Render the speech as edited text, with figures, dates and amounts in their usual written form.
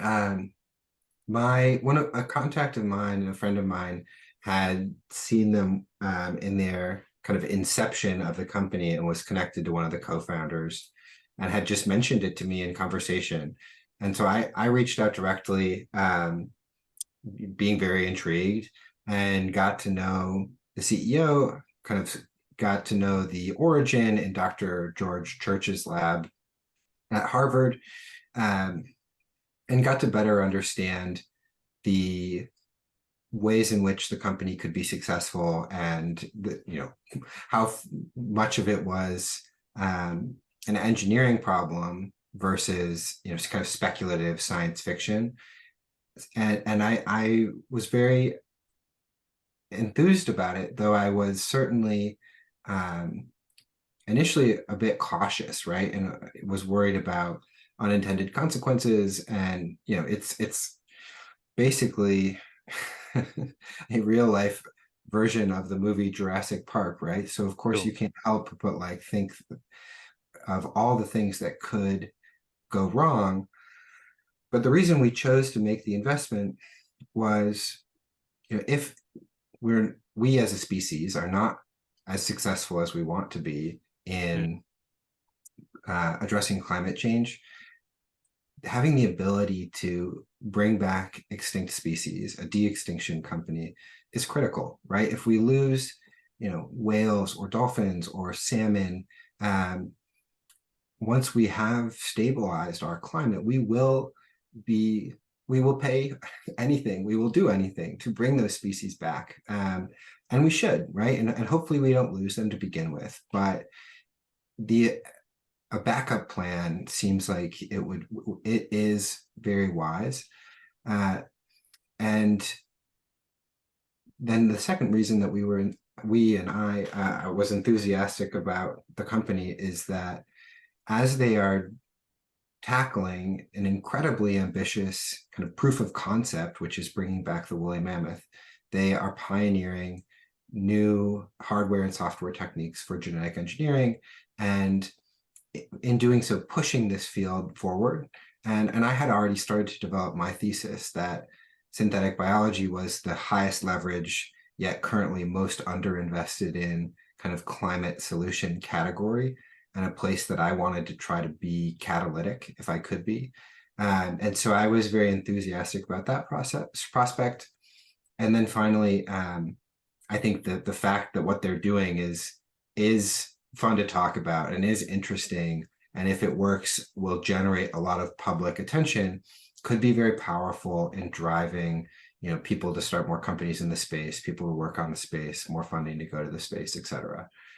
Um, a contact of mine and a friend of mine had seen them in their kind of inception of the company and was connected to one of the co-founders and had just mentioned it to me in conversation. And so I reached out directly, being very intrigued, and got to know the CEO, kind of got to know the origin in Dr. George Church's lab at Harvard, um, and got to better understand the ways in which the company could be successful, and how much of it was an engineering problem versus kind of speculative science fiction. And I was very enthused about it, though I was certainly um, initially a bit cautious, right? And was worried about unintended consequences. And it's basically a real life version of the movie Jurassic Park, right? So of course Sure. you can't help but like think of all the things that could go wrong. But the reason we chose to make the investment was, if we as a species are not as successful as we want to be Mm. in addressing climate change, having the ability to bring back extinct species, a de-extinction company, is critical, right? If we lose, whales or dolphins or salmon, um, once we have stabilized our climate, be we will pay anything, we will do anything to bring those species back. And we should, right? And hopefully we don't lose them to begin with. But the a backup plan seems like it is very wise. Uh, and then the second reason that we and I was enthusiastic about the company is that as they are tackling an incredibly ambitious kind of proof of concept, which is bringing back the woolly mammoth, they are pioneering new hardware and software techniques for genetic engineering, and in doing so, pushing this field forward. And I had already started to develop my thesis that synthetic biology was the highest leverage, yet currently most underinvested in kind of climate solution category, and a place that I wanted to try to be catalytic if I could be. And so I was very enthusiastic about that prospect. And then finally, I think that the fact that what they're doing is fun to talk about and is interesting, and if it works, will generate a lot of public attention, could be very powerful in driving people to start more companies in the space, people who work on the space, more funding to go to the space, et cetera.